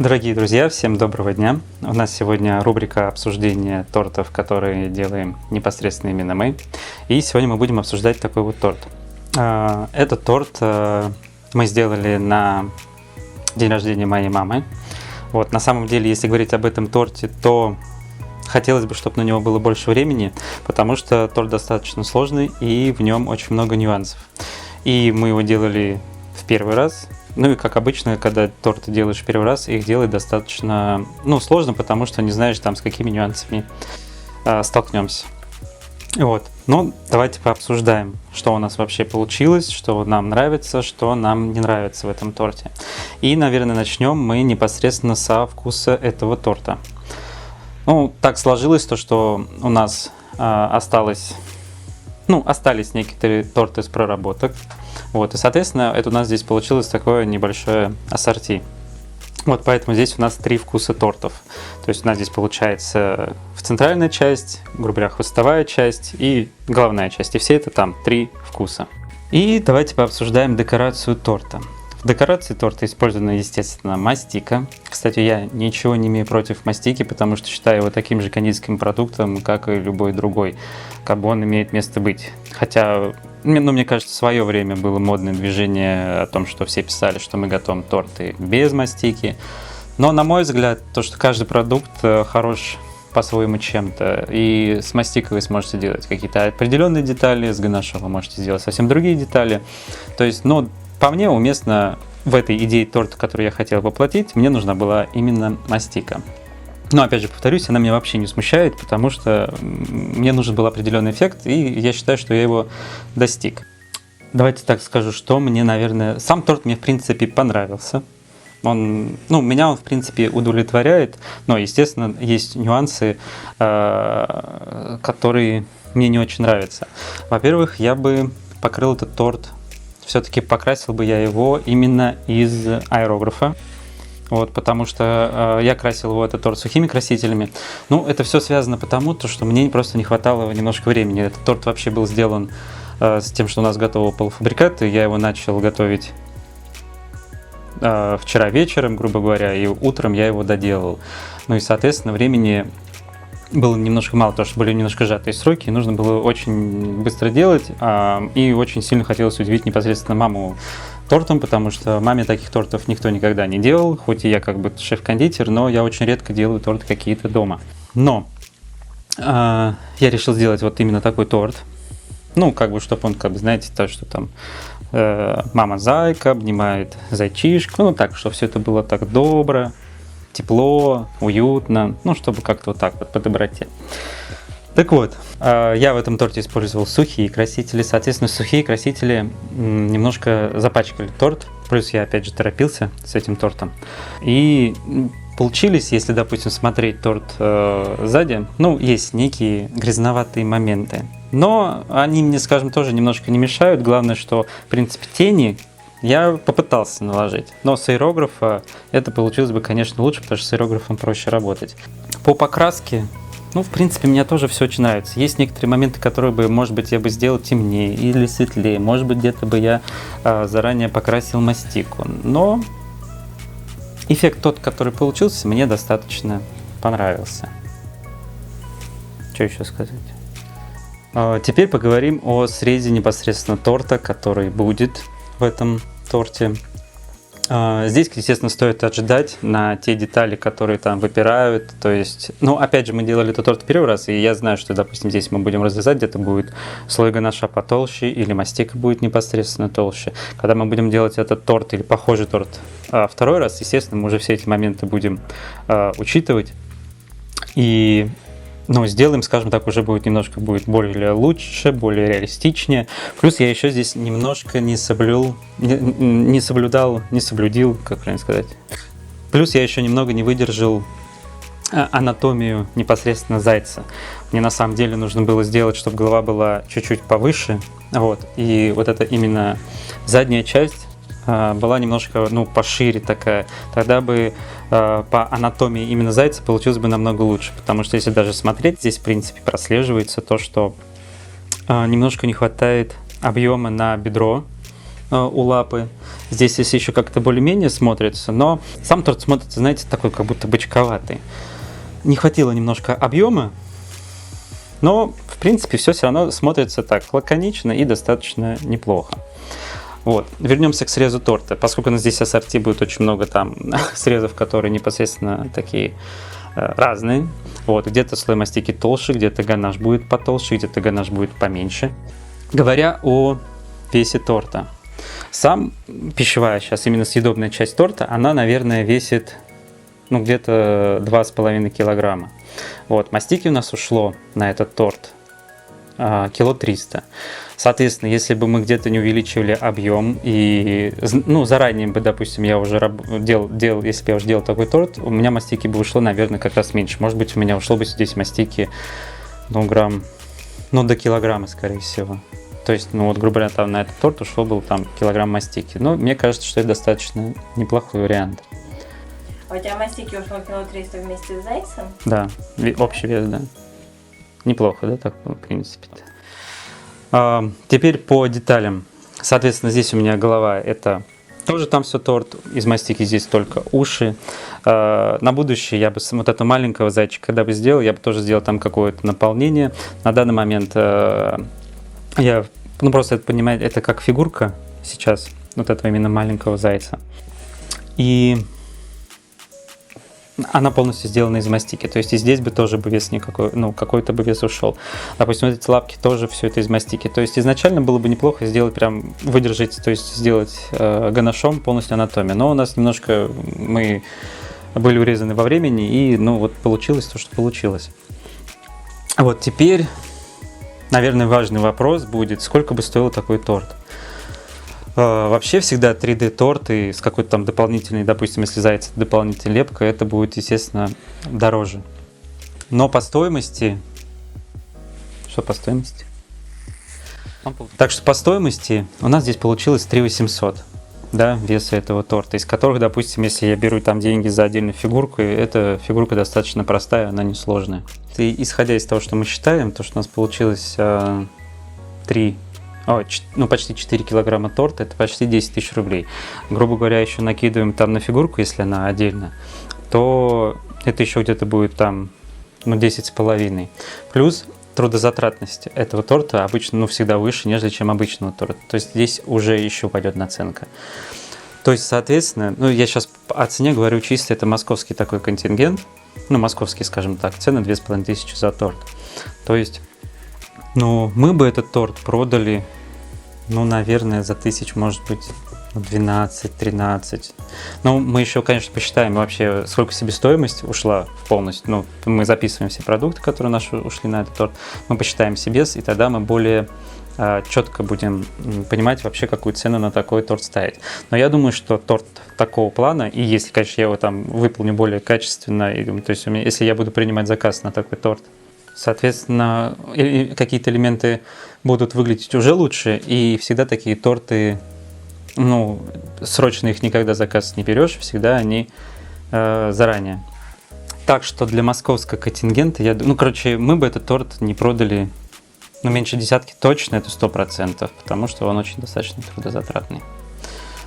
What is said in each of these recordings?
Дорогие друзья, всем доброго дня! У нас сегодня рубрика обсуждения тортов, которые делаем непосредственно именно мы. И сегодня мы будем обсуждать такой вот торт. Этот торт мы сделали на день рождения моей мамы. Вот, на самом деле, если говорить об этом торте, то хотелось бы, чтобы на него было больше времени, потому что торт достаточно сложный и в нем очень много нюансов. И мы его делали в первый раз. Ну и как обычно, когда торты делаешь в первый раз, их делать достаточно сложно, потому что не знаешь там с какими нюансами столкнемся. Вот. Ну, давайте пообсуждаем, что у нас вообще получилось, что нам нравится, что нам не нравится в этом торте. И, наверное, начнем мы непосредственно со вкуса этого торта. Ну, так сложилось то, что у нас остались некоторые торты с проработок. Вот, и, соответственно, это у нас здесь получилось такое небольшое ассорти. Вот, поэтому здесь у нас 3 вкуса тортов. То есть у нас здесь получается центральная часть, грубо говоря, хвостовая часть и головная часть. И все это там 3 вкуса. И давайте пообсуждаем декорацию торта. В декорации торта использована, естественно, мастика. Кстати, я ничего не имею против мастики, потому что считаю его таким же кондитерским продуктом, как и любой другой. Как бы он имеет место быть. Хотя, мне кажется, в свое время было модное движение о том, что все писали, что мы готовим торты без мастики. Но, на мой взгляд, то, что каждый продукт хорош по-своему чем-то. И с мастикой вы сможете делать какие-то определенные детали, с ганашом вы можете сделать совсем другие детали. То есть, по мне, уместно в этой идее торта, которую я хотел воплотить, мне нужна была именно мастика. Но, опять же, повторюсь, она меня вообще не смущает, потому что мне нужен был определенный эффект, и я считаю, что я его достиг. Давайте так скажу, что мне, наверное... Сам торт мне, в принципе, понравился. Меня он, в принципе, удовлетворяет, но, естественно, есть нюансы, которые мне не очень нравятся. Во-первых, я бы покрыл этот торт, все-таки покрасил бы я его именно из аэрографа. Вот, потому что я красил его, этот торт, сухими красителями. Это все связано потому, что мне просто не хватало немножко времени. Этот торт вообще был сделан с тем, что у нас готовый полуфабрикат, и я его начал готовить вчера вечером, грубо говоря, и утром я его доделал. И, соответственно, времени было немножко мало, потому что были немножко сжатые сроки, и нужно было очень быстро делать, и очень сильно хотелось удивить непосредственно маму тортом, потому что маме таких тортов никто никогда не делал, хоть и я как бы шеф-кондитер, но я очень редко делаю торты какие-то дома. Но я решил сделать вот именно такой торт, чтобы он, знаете, то, что там мама-зайка обнимает зайчишку, так, чтобы все это было так добро, тепло, уютно, чтобы как-то вот так вот по доброте. Так вот, я в этом торте использовал сухие красители, соответственно, сухие красители немножко запачкали торт, плюс я опять же торопился с этим тортом. И получились, если, допустим, смотреть торт сзади, есть некие грязноватые моменты. Но они мне, скажем, тоже немножко не мешают, главное, что, в принципе, тени я попытался наложить, но с аэрографа это получилось бы, конечно, лучше, потому что с аэрографом проще работать. По покраске, в принципе, мне тоже все очень нравится. Есть некоторые моменты, которые бы, может быть, я бы сделал темнее или светлее, может быть, где-то бы я заранее покрасил мастику. Но эффект тот, который получился, мне достаточно понравился. Что еще сказать? Теперь поговорим о срезе непосредственно торта, который будет в этом торте. Здесь, естественно, стоит ожидать на те детали, которые там выпирают. То есть, опять же, мы делали этот торт первый раз, и я знаю, что, допустим, здесь мы будем разрезать, где-то будет слой ганаша потолще, или мастика будет непосредственно толще. Когда мы будем делать этот торт или похожий торт второй раз, естественно, мы уже все эти моменты будем учитывать. И сделаем, скажем так, уже будет немножко более лучше, более реалистичнее. Плюс я еще здесь немножко не соблюдил, как правильно сказать. Плюс я еще немного не выдержал анатомию непосредственно зайца. Мне на самом деле нужно было сделать, чтобы голова была чуть-чуть повыше. Вот. И вот это именно задняя часть была немножко пошире такая, тогда бы по анатомии именно зайца получилось бы намного лучше, потому что если даже смотреть, здесь в принципе прослеживается то, что немножко не хватает объема на бедро у лапы. Здесь если еще как-то более-менее смотрится, но сам торт смотрится, знаете, такой как будто бочковатый. Не хватило немножко объема, но в принципе все равно смотрится так лаконично и достаточно неплохо. Вот. Вернемся к срезу торта. Поскольку у нас здесь ассорти будет очень много там срезов, которые непосредственно такие разные. Вот. Где-то слой мастики толще, где-то ганаш будет потолще, где-то ганаш будет поменьше. Говоря о весе торта. Сам пищевая, сейчас именно съедобная часть торта, она, наверное, весит где-то 2,5 килограмма. Вот. Мастики у нас ушло на этот торт кило 300. Соответственно, если бы мы где-то не увеличивали объем и, заранее бы, допустим, я уже делал, если бы я уже делал такой торт, у меня мастики бы ушло, наверное, как раз меньше. Может быть, у меня ушло бы здесь мастики, грамм, до килограмма, скорее всего. То есть, грубо говоря, там на этот торт ушло бы там килограмм мастики. Но мне кажется, что это достаточно неплохой вариант. А у тебя мастики ушло кило 300 вместе с зайцем? Да, общий вес, да. Неплохо, да, так, в принципе. Теперь по деталям. Соответственно, здесь у меня голова, это тоже там все торт. Из мастики здесь только уши. На будущее я бы вот этого маленького зайчика, когда бы сделал, я бы тоже сделал там какое-то наполнение. На данный момент я, просто это понимаю, это как фигурка сейчас, вот этого именно маленького зайца. И она полностью сделана из мастики, то есть и здесь бы тоже бы вес никакой, какой-то бы вес ушел. Допустим, эти лапки тоже все это из мастики. То есть изначально было бы неплохо сделать прям, выдержать, то есть сделать ганашом полностью анатомию. Но у нас немножко мы были урезаны во времени, и получилось то, что получилось. Вот теперь, наверное, важный вопрос будет, сколько бы стоил такой торт. Вообще всегда 3D-торты с какой-то там дополнительной, допустим, если заяц дополнительная лепка, это будет, естественно, дороже. Но по стоимости... Что по стоимости? Так что по стоимости у нас здесь получилось 3800, да, веса этого торта, из которых, допустим, если я беру там деньги за отдельную фигурку, эта фигурка достаточно простая, она несложная. И исходя из того, что мы считаем, то, что у нас получилось почти 4 килограмма торта, это почти 10 тысяч рублей. Грубо говоря, еще накидываем там на фигурку, если она отдельно, то это еще где-то будет там 10,5. Плюс трудозатратность этого торта обычно всегда выше, нежели чем обычного торта. То есть здесь уже еще пойдет наценка. То есть, соответственно, я сейчас о цене говорю чисто, это московский такой контингент, московский, скажем так, цены 2500 за торт. То есть мы бы этот торт продали, наверное, за 1000, может быть, 12-13. Мы еще, конечно, посчитаем вообще, сколько себестоимость ушла полностью. Мы записываем все продукты, которые наши ушли на этот торт. Мы посчитаем себес, и тогда мы более четко будем понимать вообще, какую цену на такой торт ставить. Но я думаю, что торт такого плана, и если, конечно, я его там выполню более качественно, то есть если я буду принимать заказ на такой торт, соответственно, какие-то элементы будут выглядеть уже лучше, и всегда такие торты, срочно их никогда заказ не берешь, всегда они заранее. Так что для московского контингента, мы бы этот торт не продали, меньше десятки точно, это 100%, потому что он очень достаточно трудозатратный.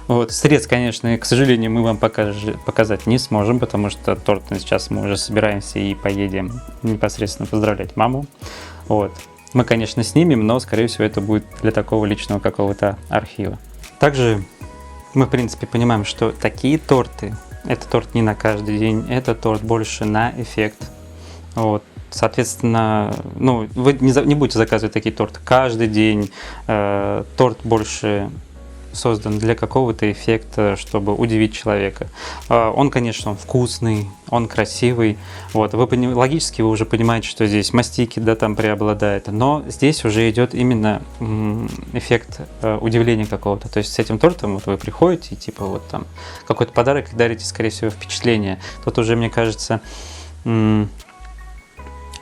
Вот. Средств, конечно, к сожалению, мы вам показать не сможем, потому что торт сейчас мы уже собираемся и поедем непосредственно поздравлять маму. Вот. Мы, конечно, снимем, но, скорее всего, это будет для такого личного какого-то архива. Также мы, в принципе, понимаем, что такие торты, это торт не на каждый день, это торт больше на эффект. Вот. Соответственно, вы не будете заказывать такие торты каждый день. Торт больше создан для какого-то эффекта, чтобы удивить человека. Он, конечно, вкусный, он красивый. Вот. Логически вы уже понимаете, что здесь мастики, там преобладает, но здесь уже идет именно эффект удивления какого-то. То есть с этим тортом вы приходите, там какой-то подарок дарите, скорее всего, впечатление. Тут уже, мне кажется,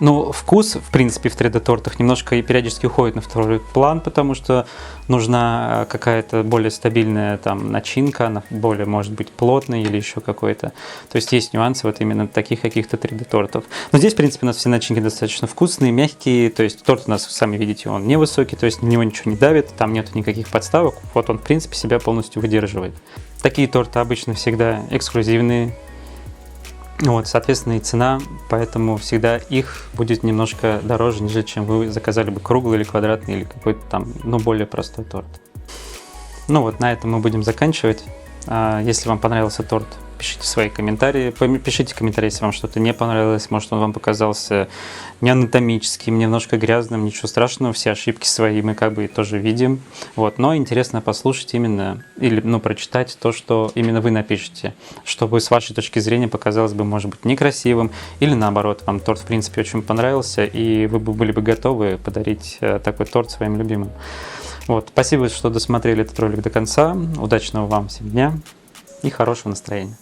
Ну, вкус, в принципе, в 3D-тортах немножко и периодически уходит на второй план, потому что нужна какая-то более стабильная там начинка, она более, может быть, плотная или еще какой-то. То есть есть нюансы вот именно таких каких-то 3D-тортов. Но здесь, в принципе, у нас все начинки достаточно вкусные, мягкие. То есть торт у нас, сами видите, он невысокий, то есть на него ничего не давит, там нет никаких подставок. Вот он, в принципе, себя полностью выдерживает. Такие торты обычно всегда эксклюзивные. Вот, соответственно, и цена, поэтому всегда их будет немножко дороже, нежели чем вы заказали бы круглый или квадратный, или какой-то там, ну, более простой торт. Ну вот, на этом мы будем заканчивать. Если вам понравился торт, пишите свои комментарии. Пишите комментарии, если вам что-то не понравилось. Может, он вам показался не анатомическим, немножко грязным. Ничего страшного, все ошибки свои мы как бы тоже видим. Вот. Но интересно послушать именно, или прочитать то, что именно вы напишете. Чтобы с вашей точки зрения показалось бы, может быть, некрасивым. Или наоборот, вам торт, в принципе, очень понравился, и вы были бы готовы подарить такой торт своим любимым. Вот. Спасибо, что досмотрели этот ролик до конца. Удачного вам всем дня и хорошего настроения.